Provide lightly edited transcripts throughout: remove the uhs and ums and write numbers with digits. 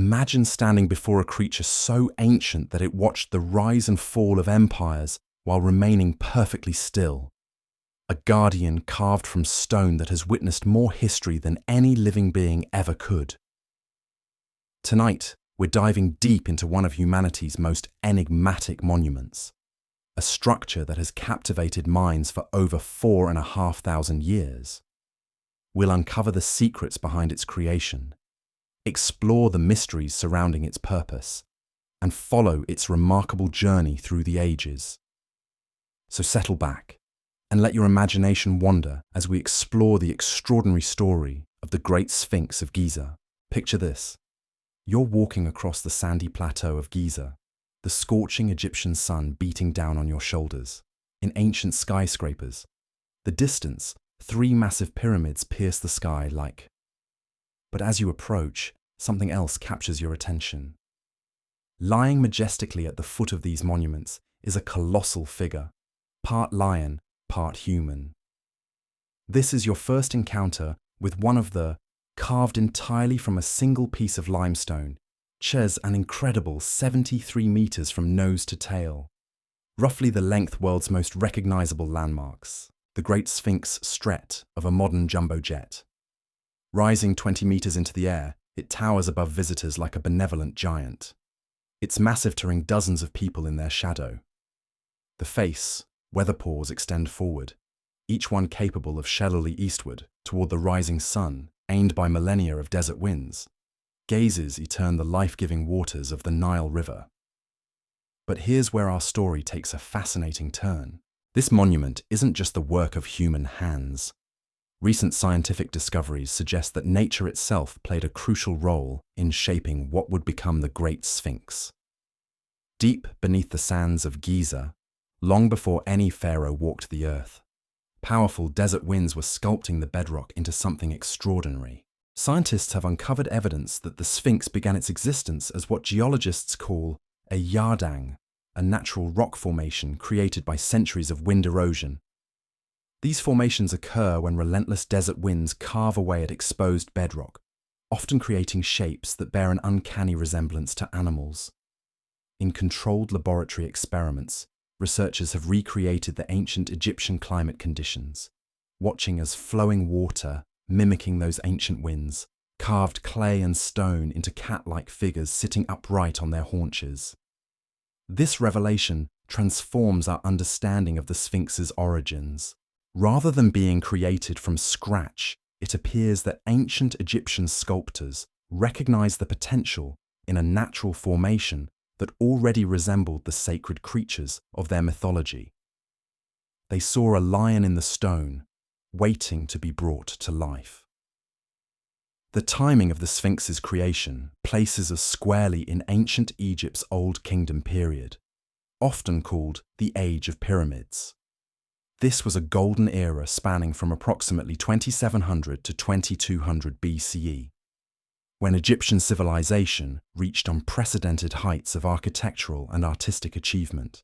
Imagine standing before a creature so ancient that it watched the rise and fall of empires while remaining perfectly still. A guardian carved from stone that has witnessed more history than any living being ever could. Tonight, we're diving deep into one of humanity's most enigmatic monuments, a structure that has captivated minds for over 4,500 years. We'll uncover the secrets behind its creation, explore the mysteries surrounding its purpose, and follow its remarkable journey through the ages. So settle back and let your imagination wander as we explore the extraordinary story of the Great Sphinx of Giza. Picture this. You're walking across the sandy plateau of Giza, the scorching Egyptian sun beating down on your shoulders. In ancient skyscrapers, the distance, 3 massive pyramids pierce the sky like. But as you approach, something else captures your attention. Lying majestically at the foot of these monuments is a colossal figure, part lion, part human. This is your first encounter with one of the, carved entirely from a single piece of limestone, shares an incredible 73 meters from nose to tail, roughly the length world's most recognizable landmarks, the Great Sphinx stret of a modern jumbo jet. Rising 20 meters into the air, it towers above visitors like a benevolent giant, its massive to ring dozens of people in their shadow. The face, weather paws extend forward, each one capable of shallowly eastward toward the rising sun, aimed by millennia of desert winds. Gazes turn the life-giving waters of the Nile River. But here's where our story takes a fascinating turn. This monument isn't just the work of human hands. Recent scientific discoveries suggest that nature itself played a crucial role in shaping what would become the Great Sphinx. Deep beneath the sands of Giza, long before any pharaoh walked the earth, powerful desert winds were sculpting the bedrock into something extraordinary. Scientists have uncovered evidence that the Sphinx began its existence as what geologists call a yardang, a natural rock formation created by centuries of wind erosion. These formations occur when relentless desert winds carve away at exposed bedrock, often creating shapes that bear an uncanny resemblance to animals. In controlled laboratory experiments, researchers have recreated the ancient Egyptian climate conditions, watching as flowing water, mimicking those ancient winds, carved clay and stone into cat-like figures sitting upright on their haunches. This revelation transforms our understanding of the Sphinx's origins. Rather than being created from scratch, it appears that ancient Egyptian sculptors recognized the potential in a natural formation that already resembled the sacred creatures of their mythology. They saw a lion in the stone, waiting to be brought to life. The timing of the Sphinx's creation places us squarely in ancient Egypt's Old Kingdom period, often called the Age of Pyramids. This was a golden era spanning from approximately 2700 to 2200 BCE, when Egyptian civilization reached unprecedented heights of architectural and artistic achievement.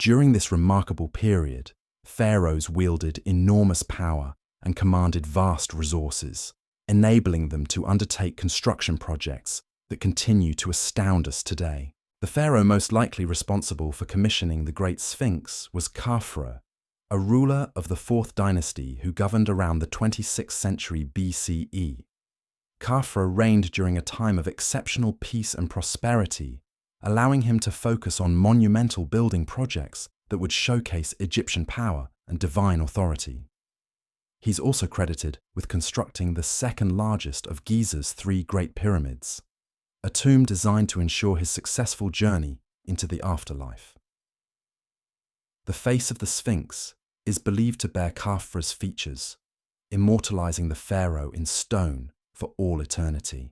During this remarkable period, pharaohs wielded enormous power and commanded vast resources, enabling them to undertake construction projects that continue to astound us today. The pharaoh most likely responsible for commissioning the Great Sphinx was Khafre, a ruler of the 4th dynasty who governed around the 26th century BCE. Khafre reigned during a time of exceptional peace and prosperity, allowing him to focus on monumental building projects that would showcase Egyptian power and divine authority. He's also credited with constructing the second largest of Giza's 3 Great Pyramids, a tomb designed to ensure his successful journey into the afterlife. The face of the Sphinx is believed to bear Khafre's features, immortalizing the pharaoh in stone for all eternity.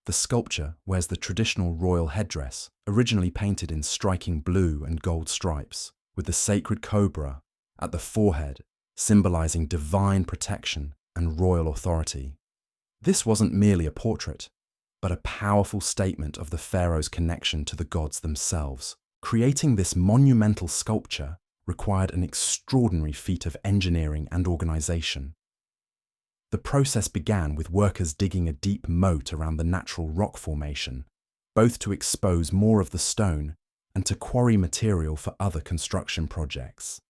The sculpture wears the traditional royal headdress, originally painted in striking blue and gold stripes, with the sacred cobra at the forehead, symbolizing divine protection and royal authority. This wasn't merely a portrait, but a powerful statement of the pharaoh's connection to the gods themselves. Creating this monumental sculpture required an extraordinary feat of engineering and organization. The process began with workers digging a deep moat around the natural rock formation, both to expose more of the stone and to quarry material for other construction projects.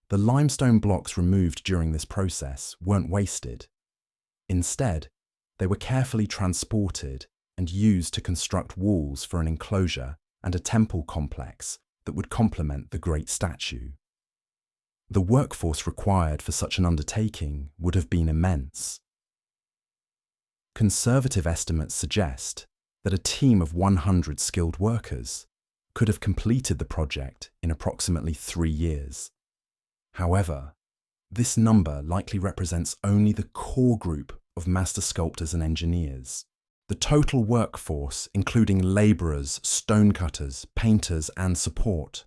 The limestone blocks removed during this process weren't wasted. Instead, they were carefully transported and used to construct walls for an enclosure and a temple complex that would complement the great statue. The workforce required for such an undertaking would have been immense. Conservative estimates suggest that a team of 100 skilled workers could have completed the project in approximately 3 years. However, this number likely represents only the core group of master sculptors and engineers. The total workforce, including labourers, stonecutters, painters, and support,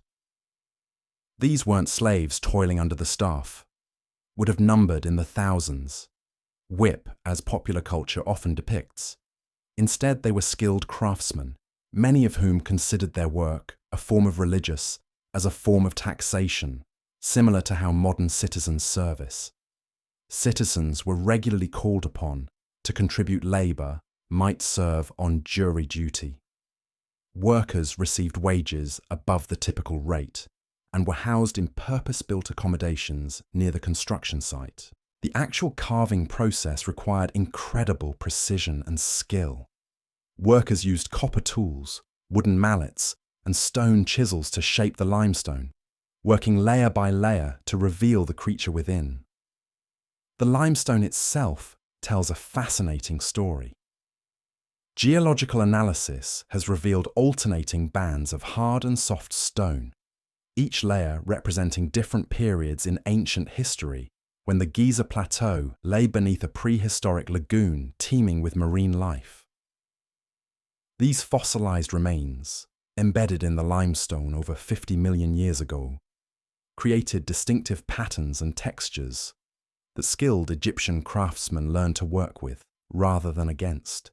these weren't slaves toiling under the staff, would have numbered in the thousands. Whip, as popular culture often depicts. Instead, they were skilled craftsmen, many of whom considered their work a form of religious, as a form of taxation, similar to how modern citizens service. Citizens were regularly called upon to contribute labour, might serve on jury duty. Workers received wages above the typical rate and were housed in purpose-built accommodations near the construction site. The actual carving process required incredible precision and skill. Workers used copper tools, wooden mallets, and stone chisels to shape the limestone, working layer by layer to reveal the creature within. The limestone itself tells a fascinating story. Geological analysis has revealed alternating bands of hard and soft stone, each layer representing different periods in ancient history when the Giza Plateau lay beneath a prehistoric lagoon teeming with marine life. These fossilized remains, embedded in the limestone over 50 million years ago, created distinctive patterns and textures that skilled Egyptian craftsmen learned to work with rather than against.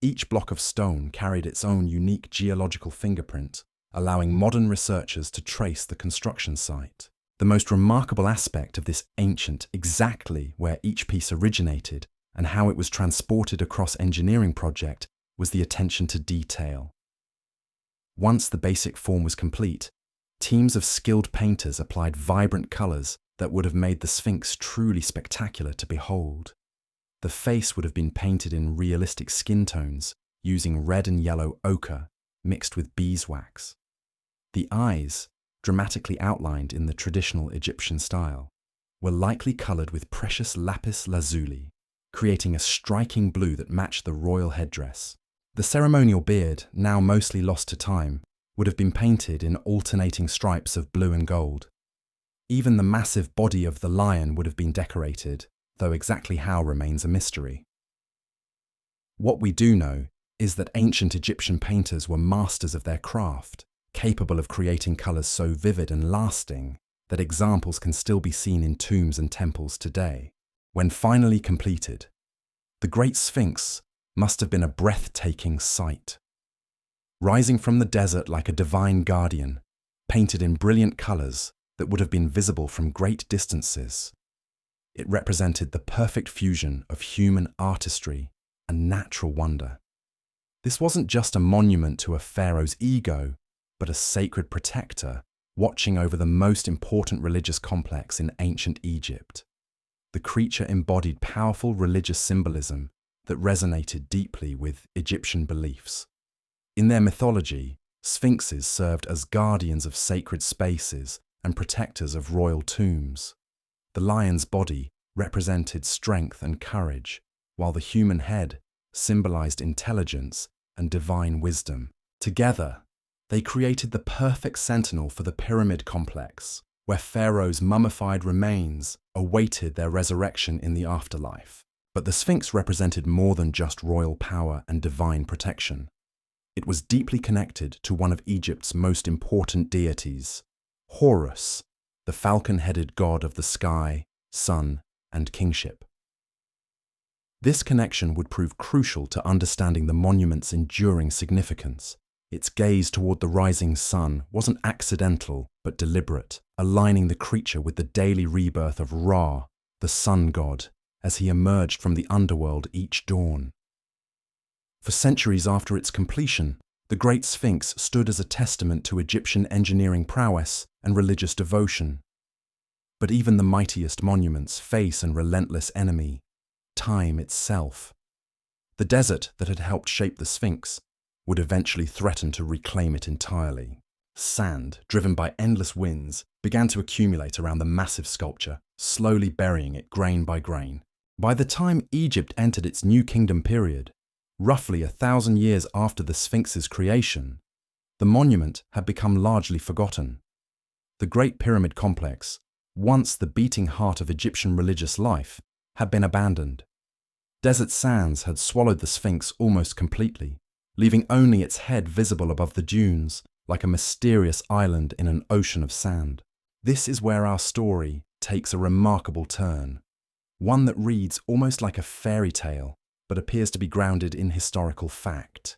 Each block of stone carried its own unique geological fingerprint, allowing modern researchers to trace the construction site. The most remarkable aspect of this ancient, exactly where each piece originated and how it was transported across engineering project, was the attention to detail. Once the basic form was complete, teams of skilled painters applied vibrant colours that would have made the Sphinx truly spectacular to behold. The face would have been painted in realistic skin tones, using red and yellow ochre mixed with beeswax. The eyes, dramatically outlined in the traditional Egyptian style, were lightly coloured with precious lapis lazuli, creating a striking blue that matched the royal headdress. The ceremonial beard, now mostly lost to time, would have been painted in alternating stripes of blue and gold. Even the massive body of the lion would have been decorated, though exactly how remains a mystery. What we do know is that ancient Egyptian painters were masters of their craft, capable of creating colours so vivid and lasting that examples can still be seen in tombs and temples today. When finally completed, the Great Sphinx must have been a breathtaking sight. Rising from the desert like a divine guardian, painted in brilliant colours that would have been visible from great distances, it represented the perfect fusion of human artistry and natural wonder. This wasn't just a monument to a pharaoh's ego, but a sacred protector watching over the most important religious complex in ancient Egypt. The creature embodied powerful religious symbolism that resonated deeply with Egyptian beliefs. In their mythology, sphinxes served as guardians of sacred spaces and protectors of royal tombs. The lion's body represented strength and courage, while the human head symbolized intelligence and divine wisdom. Together, they created the perfect sentinel for the pyramid complex, where Pharaoh's mummified remains awaited their resurrection in the afterlife. But the Sphinx represented more than just royal power and divine protection. It was deeply connected to one of Egypt's most important deities, Horus, the falcon-headed god of the sky, sun, and kingship. This connection would prove crucial to understanding the monument's enduring significance. Its gaze toward the rising sun wasn't accidental but deliberate, aligning the creature with the daily rebirth of Ra, the sun god, as he emerged from the underworld each dawn. For centuries after its completion, the Great Sphinx stood as a testament to Egyptian engineering prowess and religious devotion. But even the mightiest monuments face an relentless enemy: time itself. The desert that had helped shape the Sphinx would eventually threaten to reclaim it entirely. Sand, driven by endless winds, began to accumulate around the massive sculpture, slowly burying it grain by grain. By the time Egypt entered its New Kingdom period, roughly 1,000 years after the Sphinx's creation, the monument had become largely forgotten. The Great Pyramid complex, once the beating heart of Egyptian religious life, had been abandoned. Desert sands had swallowed the Sphinx almost completely, leaving only its head visible above the dunes, like a mysterious island in an ocean of sand. This is where our story takes a remarkable turn, one that reads almost like a fairy tale, but appears to be grounded in historical fact.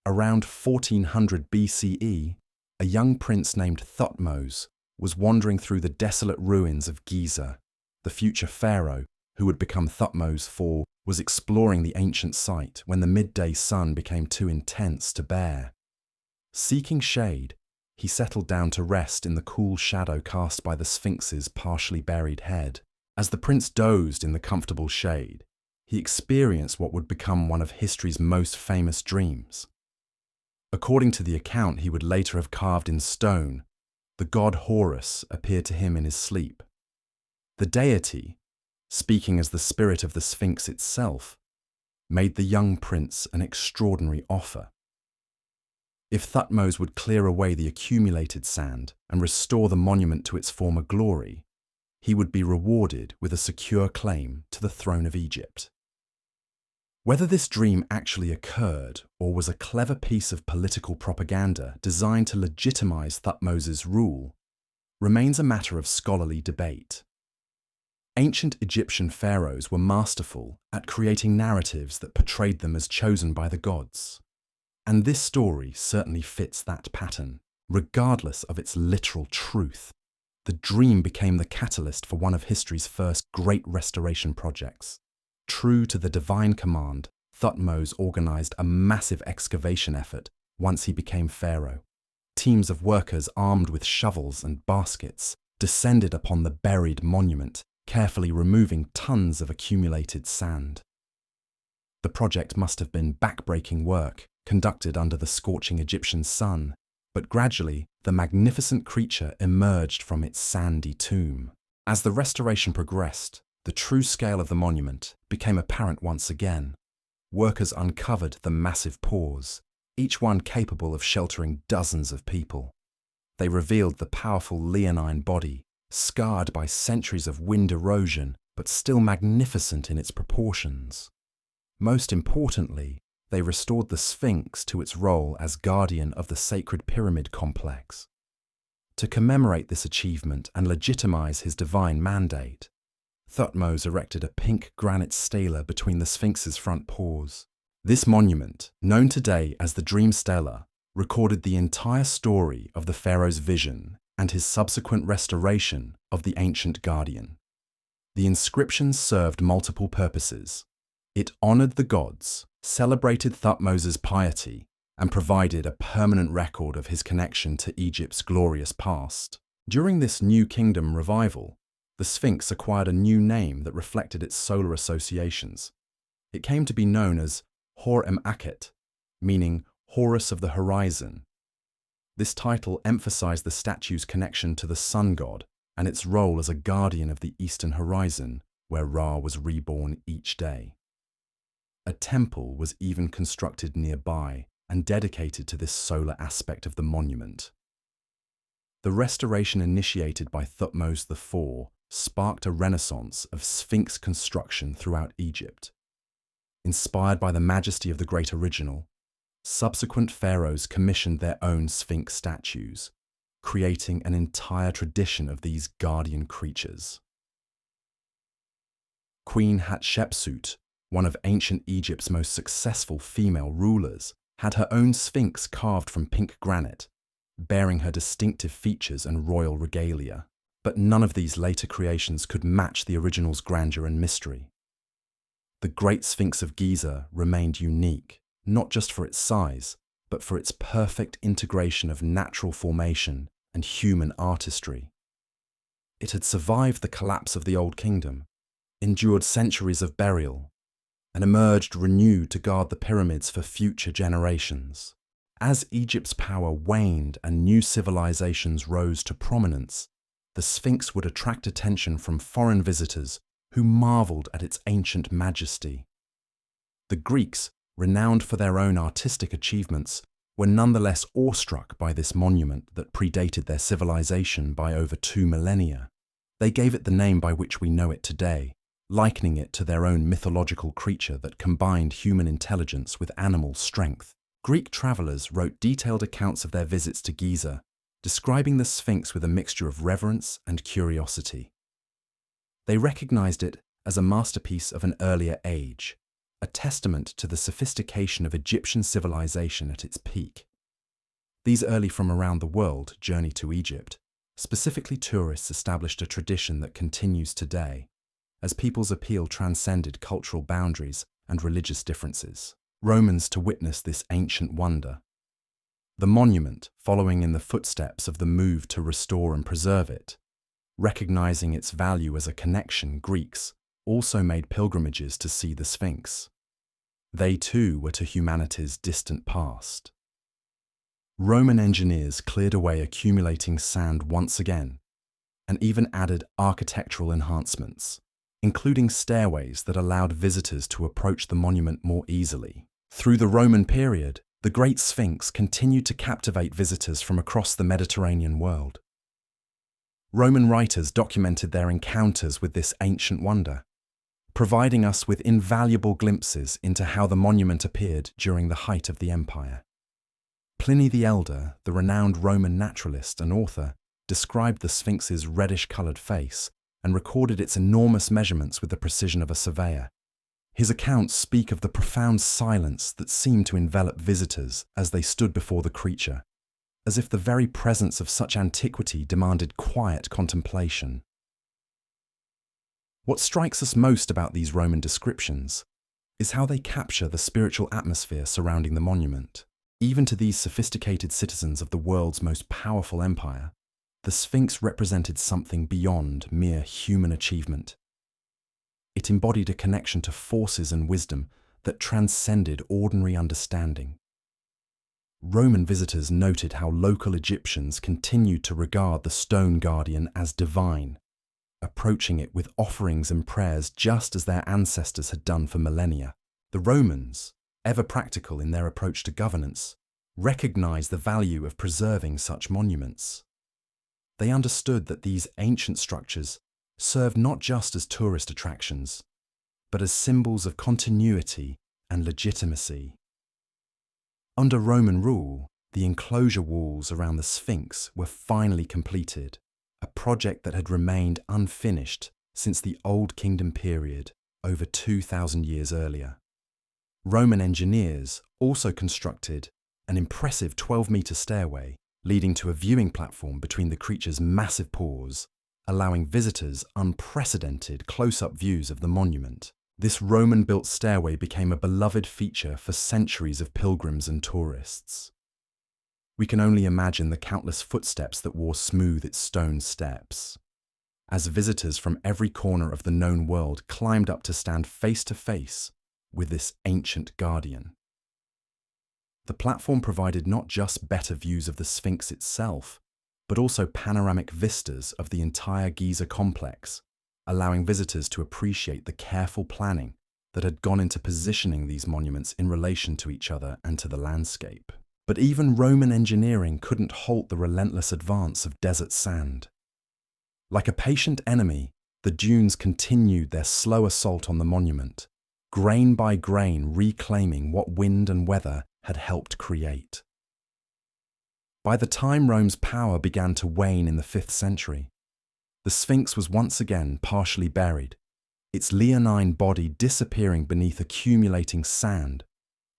Around 1400 BCE, a young prince named Thutmose was wandering through the desolate ruins of Giza. The future pharaoh, who would become Thutmose IV, was exploring the ancient site when the midday sun became too intense to bear. Seeking shade, he settled down to rest in the cool shadow cast by the Sphinx's partially buried head. As the prince dozed in the comfortable shade, he experienced what would become one of history's most famous dreams. According to the account he would later have carved in stone, the god Horus appeared to him in his sleep. The deity, speaking as the spirit of the Sphinx itself, made the young prince an extraordinary offer. If Thutmose would clear away the accumulated sand and restore the monument to its former glory, he would be rewarded with a secure claim to the throne of Egypt. Whether this dream actually occurred or was a clever piece of political propaganda designed to legitimize Thutmose's rule remains a matter of scholarly debate. Ancient Egyptian pharaohs were masterful at creating narratives that portrayed them as chosen by the gods. And this story certainly fits that pattern. Regardless of its literal truth, the dream became the catalyst for one of history's first great restoration projects. True to the divine command, Thutmose organized a massive excavation effort once he became pharaoh. Teams of workers armed with shovels and baskets descended upon the buried monument, carefully removing tons of accumulated sand. The project must have been backbreaking work, conducted under the scorching Egyptian sun, but gradually the magnificent creature emerged from its sandy tomb. As the restoration progressed, the true scale of the monument became apparent once again. Workers uncovered the massive pores, each one capable of sheltering dozens of people. They revealed the powerful leonine body, scarred by centuries of wind erosion, but still magnificent in its proportions. Most importantly, they restored the Sphinx to its role as guardian of the sacred pyramid complex. To commemorate this achievement and legitimize his divine mandate, Thutmose erected a pink granite stela between the Sphinx's front paws. This monument, known today as the Dream Stela, recorded the entire story of the pharaoh's vision and his subsequent restoration of the ancient guardian. The inscription served multiple purposes. It honored the gods, celebrated Thutmose's piety, and provided a permanent record of his connection to Egypt's glorious past. During this New Kingdom revival, the Sphinx acquired a new name that reflected its solar associations. It came to be known as Hor-em-Akhet, meaning Horus of the Horizon. This title emphasized the statue's connection to the sun god and its role as a guardian of the eastern horizon, where Ra was reborn each day. A temple was even constructed nearby and dedicated to this solar aspect of the monument. The restoration initiated by Thutmose IV sparked a renaissance of Sphinx construction throughout Egypt. Inspired by the majesty of the great original, subsequent pharaohs commissioned their own Sphinx statues, creating an entire tradition of these guardian creatures. Queen Hatshepsut, one of ancient Egypt's most successful female rulers, had her own Sphinx carved from pink granite, bearing her distinctive features and royal regalia. But none of these later creations could match the original's grandeur and mystery. The Great Sphinx of Giza remained unique, not just for its size, but for its perfect integration of natural formation and human artistry. It had survived the collapse of the Old Kingdom, endured centuries of burial, and emerged renewed to guard the pyramids for future generations. As Egypt's power waned and new civilizations rose to prominence, the Sphinx would attract attention from foreign visitors who marveled at its ancient majesty. The Greeks, renowned for their own artistic achievements, were nonetheless awestruck by this monument that predated their civilization by over 2 millennia. They gave it the name by which we know it today, likening it to their own mythological creature that combined human intelligence with animal strength. Greek travelers wrote detailed accounts of their visits to Giza, describing the Sphinx with a mixture of reverence and curiosity. They recognized it as a masterpiece of an earlier age, a testament to the sophistication of Egyptian civilization at its peak. These early from around the world journey to Egypt. Specifically, tourists established a tradition that continues today, as people's appeal transcended cultural boundaries and religious differences. Romans to witness this ancient wonder. The monument, following in the footsteps of the move to restore and preserve it. Recognizing its value as a connection, Greeks also made pilgrimages to see the Sphinx. They too were to humanity's distant past. Roman engineers cleared away accumulating sand once again, and even added architectural enhancements, including stairways that allowed visitors to approach the monument more easily. Through the Roman period, the Great Sphinx continued to captivate visitors from across the Mediterranean world. Roman writers documented their encounters with this ancient wonder, providing us with invaluable glimpses into how the monument appeared during the height of the empire. Pliny the Elder, the renowned Roman naturalist and author, described the Sphinx's reddish-coloured face and recorded its enormous measurements with the precision of a surveyor. His accounts speak of the profound silence that seemed to envelop visitors as they stood before the creature, as if the very presence of such antiquity demanded quiet contemplation. What strikes us most about these Roman descriptions is how they capture the spiritual atmosphere surrounding the monument. Even to these sophisticated citizens of the world's most powerful empire, the Sphinx represented something beyond mere human achievement. It embodied a connection to forces and wisdom that transcended ordinary understanding. Roman visitors noted how local Egyptians continued to regard the stone guardian as divine, approaching it with offerings and prayers just as their ancestors had done for millennia. The Romans, ever practical in their approach to governance, recognized the value of preserving such monuments. They understood that these ancient structures served not just as tourist attractions, but as symbols of continuity and legitimacy. Under Roman rule, the enclosure walls around the Sphinx were finally completed, a project that had remained unfinished since the Old Kingdom period over 2,000 years earlier. Roman engineers also constructed an impressive 12-meter stairway leading to a viewing platform between the creature's massive paws, allowing visitors unprecedented close-up views of the monument. This Roman-built stairway became a beloved feature for centuries of pilgrims and tourists. We can only imagine the countless footsteps that wore smooth its stone steps, as visitors from every corner of the known world climbed up to stand face to face with this ancient guardian. The platform provided not just better views of the Sphinx itself, but also panoramic vistas of the entire Giza complex, allowing visitors to appreciate the careful planning that had gone into positioning these monuments in relation to each other and to the landscape. But even Roman engineering couldn't halt the relentless advance of desert sand. Like a patient enemy, the dunes continued their slow assault on the monument, grain by grain reclaiming what wind and weather had helped create. By the time Rome's power began to wane in the 5th century, the Sphinx was once again partially buried, its leonine body disappearing beneath accumulating sand,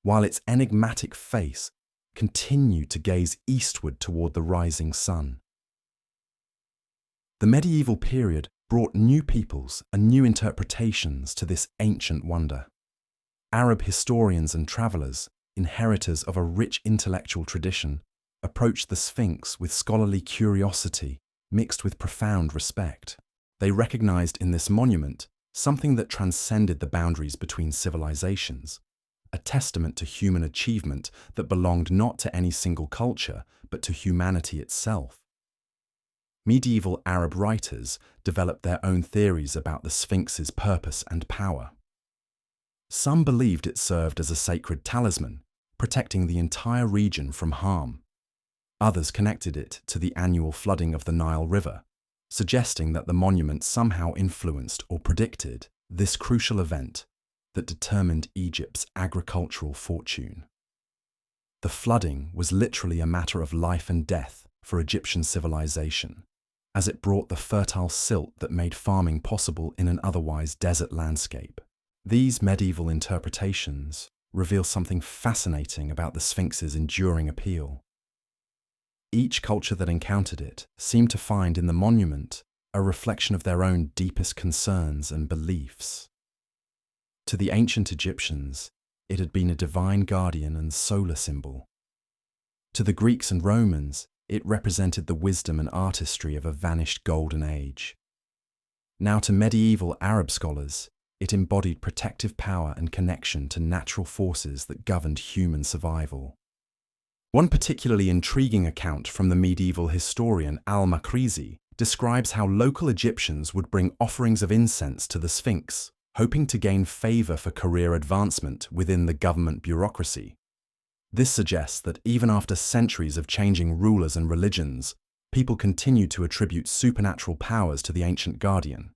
while its enigmatic face continued to gaze eastward toward the rising sun. The medieval period brought new peoples and new interpretations to this ancient wonder. Arab historians and travelers, inheritors of a rich intellectual tradition, approached the Sphinx with scholarly curiosity mixed with profound respect. They recognized in this monument something that transcended the boundaries between civilizations, a testament to human achievement that belonged not to any single culture, but to humanity itself. Medieval Arab writers developed their own theories about the Sphinx's purpose and power. Some believed it served as a sacred talisman, protecting the entire region from harm. Others connected it to the annual flooding of the Nile River, suggesting that the monument somehow influenced or predicted this crucial event that determined Egypt's agricultural fortune. The flooding was literally a matter of life and death for Egyptian civilization, as it brought the fertile silt that made farming possible in an otherwise desert landscape. These medieval interpretations reveal something fascinating about the Sphinx's enduring appeal. Each culture that encountered it seemed to find in the monument a reflection of their own deepest concerns and beliefs. To the ancient Egyptians, it had been a divine guardian and solar symbol. To the Greeks and Romans, it represented the wisdom and artistry of a vanished golden age. Now to medieval Arab scholars, it embodied protective power and connection to natural forces that governed human survival. One particularly intriguing account from the medieval historian al-Makrizi describes how local Egyptians would bring offerings of incense to the Sphinx, hoping to gain favor for career advancement within the government bureaucracy. This suggests that even after centuries of changing rulers and religions, people continued to attribute supernatural powers to the ancient guardian.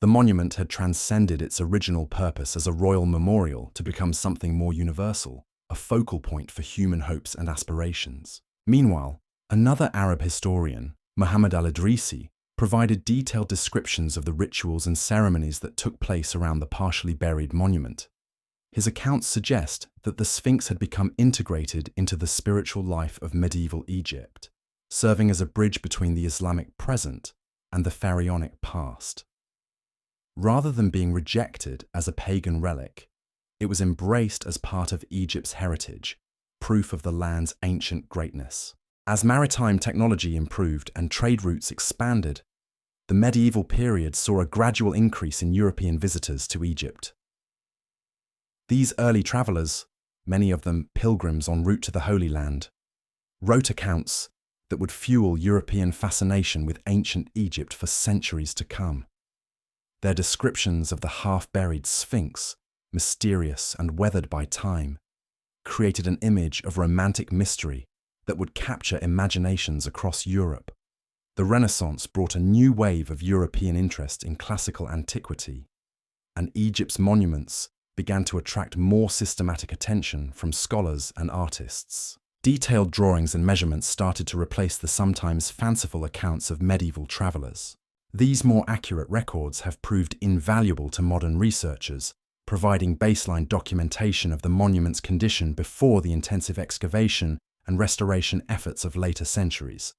The monument had transcended its original purpose as a royal memorial to become something more universal, a focal point for human hopes and aspirations. Meanwhile, another Arab historian, Muhammad al-Idrisi, provided detailed descriptions of the rituals and ceremonies that took place around the partially buried monument. His accounts suggest that the Sphinx had become integrated into the spiritual life of medieval Egypt, serving as a bridge between the Islamic present and the pharaonic past. Rather than being rejected as a pagan relic, it was embraced as part of Egypt's heritage, proof of the land's ancient greatness. As maritime technology improved and trade routes expanded, the medieval period saw a gradual increase in European visitors to Egypt. These early travelers, many of them pilgrims en route to the Holy Land, wrote accounts that would fuel European fascination with ancient Egypt for centuries to come. Their descriptions of the half-buried Sphinx, mysterious and weathered by time, created an image of romantic mystery that would capture imaginations across Europe. The Renaissance brought a new wave of European interest in classical antiquity, and Egypt's monuments began to attract more systematic attention from scholars and artists. Detailed drawings and measurements started to replace the sometimes fanciful accounts of medieval travelers. These more accurate records have proved invaluable to modern researchers, providing baseline documentation of the monument's condition before the intensive excavation and restoration efforts of later centuries.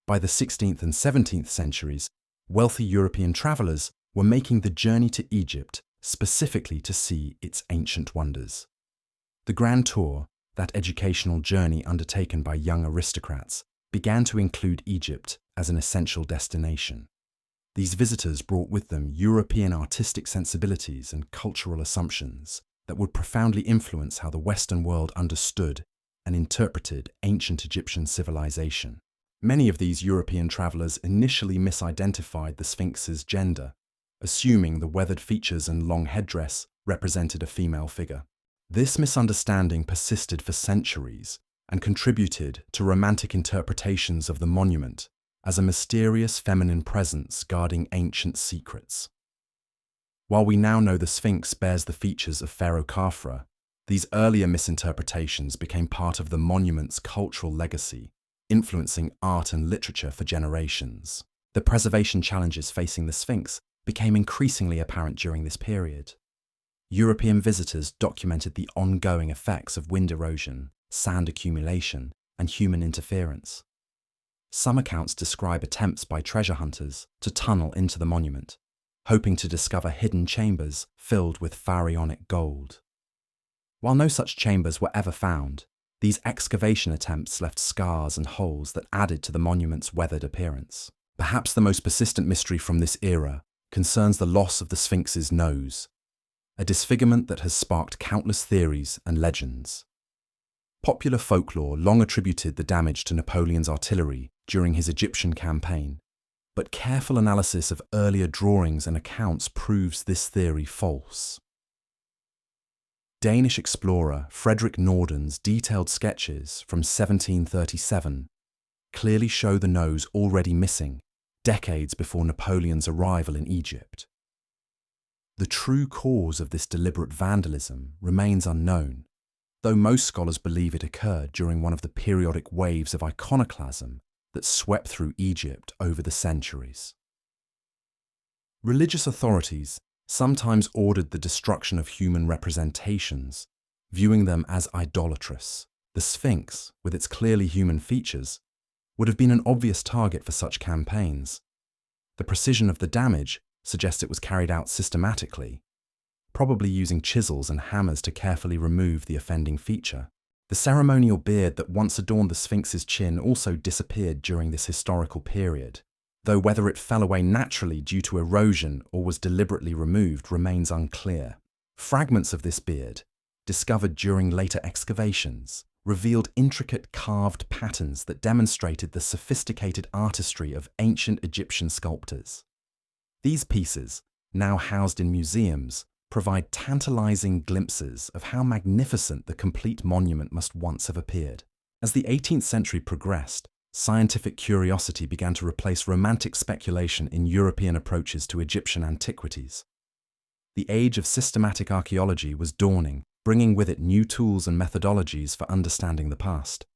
By the 16th and 17th centuries, wealthy European travelers were making the journey to Egypt specifically to see its ancient wonders. The Grand Tour, that educational journey undertaken by young aristocrats, began to include Egypt as an essential destination. These visitors brought with them European artistic sensibilities and cultural assumptions that would profoundly influence how the Western world understood and interpreted ancient Egyptian civilization. Many of these European travelers initially misidentified the Sphinx's gender, assuming the weathered features and long headdress represented a female figure. This misunderstanding persisted for centuries and contributed to romantic interpretations of the monument as a mysterious feminine presence guarding ancient secrets. While we now know the Sphinx bears the features of Pharaoh Khafra, these earlier misinterpretations became part of the monument's cultural legacy, influencing art and literature for generations. The preservation challenges facing the Sphinx became increasingly apparent during this period. European visitors documented the ongoing effects of wind erosion, sand accumulation, and human interference. Some accounts describe attempts by treasure hunters to tunnel into the monument, hoping to discover hidden chambers filled with pharaonic gold. While no such chambers were ever found, these excavation attempts left scars and holes that added to the monument's weathered appearance. Perhaps the most persistent mystery from this era concerns the loss of the Sphinx's nose, a disfigurement that has sparked countless theories and legends. Popular folklore long attributed the damage to Napoleon's artillery during his Egyptian campaign, but careful analysis of earlier drawings and accounts proves this theory false. Danish explorer Frederick Norden's detailed sketches from 1737 clearly show the nose already missing decades before Napoleon's arrival in Egypt. The true cause of this deliberate vandalism remains unknown, though most scholars believe it occurred during one of the periodic waves of iconoclasm that swept through Egypt over the centuries. Religious authorities sometimes ordered the destruction of human representations, viewing them as idolatrous. The Sphinx, with its clearly human features, would have been an obvious target for such campaigns. The precision of the damage suggests it was carried out systematically, probably using chisels and hammers to carefully remove the offending feature. The ceremonial beard that once adorned the Sphinx's chin also disappeared during this historical period, though whether it fell away naturally due to erosion or was deliberately removed remains unclear. Fragments of this beard, discovered during later excavations, revealed intricate carved patterns that demonstrated the sophisticated artistry of ancient Egyptian sculptors. These pieces, now housed in museums, provide tantalizing glimpses of how magnificent the complete monument must once have appeared. As the 18th century progressed, scientific curiosity began to replace romantic speculation in European approaches to Egyptian antiquities. The age of systematic archaeology was dawning, bringing with it new tools and methodologies for understanding the past.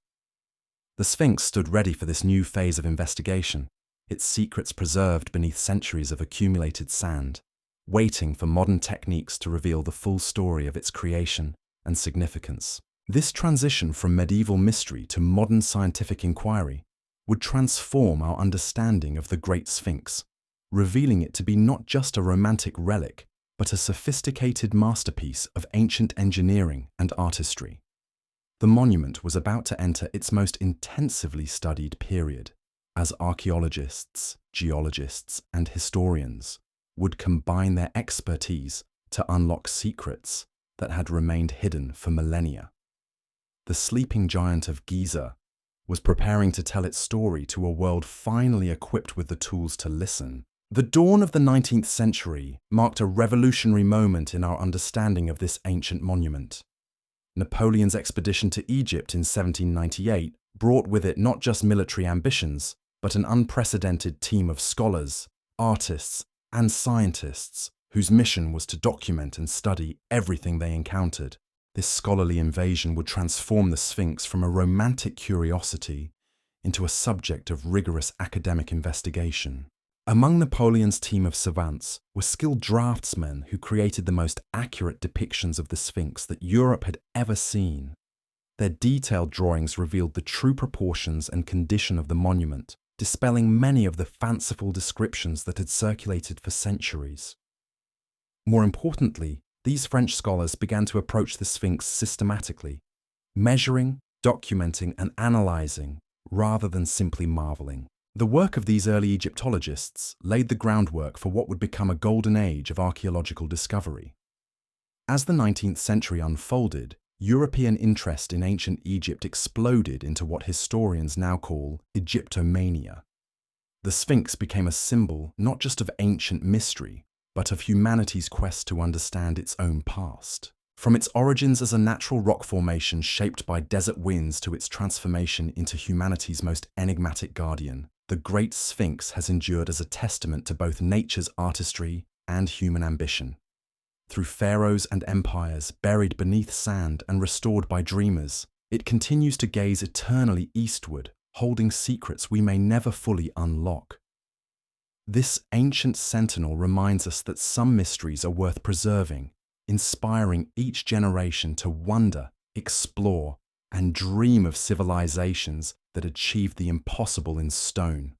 The Sphinx stood ready for this new phase of investigation, its secrets preserved beneath centuries of accumulated sand, waiting for modern techniques to reveal the full story of its creation and significance. This transition from medieval mystery to modern scientific inquiry would transform our understanding of the Great Sphinx, revealing it to be not just a romantic relic, but a sophisticated masterpiece of ancient engineering and artistry. The monument was about to enter its most intensively studied period, as archaeologists, geologists, and historians would combine their expertise to unlock secrets that had remained hidden for millennia. The sleeping giant of Giza was preparing to tell its story to a world finally equipped with the tools to listen. The dawn of the 19th century marked a revolutionary moment in our understanding of this ancient monument. Napoleon's expedition to Egypt in 1798 brought with it not just military ambitions, but an unprecedented team of scholars, artists, and scientists whose mission was to document and study everything they encountered. This scholarly invasion would transform the Sphinx from a romantic curiosity into a subject of rigorous academic investigation. Among Napoleon's team of savants were skilled draftsmen who created the most accurate depictions of the Sphinx that Europe had ever seen. Their detailed drawings revealed the true proportions and condition of the monument, dispelling many of the fanciful descriptions that had circulated for centuries. More importantly, these French scholars began to approach the Sphinx systematically, measuring, documenting, and analyzing rather than simply marveling. The work of these early Egyptologists laid the groundwork for what would become a golden age of archaeological discovery. As the 19th century unfolded, European interest in ancient Egypt exploded into what historians now call Egyptomania. The Sphinx became a symbol not just of ancient mystery, but of humanity's quest to understand its own past. From its origins as a natural rock formation shaped by desert winds to its transformation into humanity's most enigmatic guardian, the Great Sphinx has endured as a testament to both nature's artistry and human ambition. Through pharaohs and empires buried beneath sand and restored by dreamers, it continues to gaze eternally eastward, holding secrets we may never fully unlock. This ancient sentinel reminds us that some mysteries are worth preserving, inspiring each generation to wonder, explore, and dream of civilizations that achieved the impossible in stone.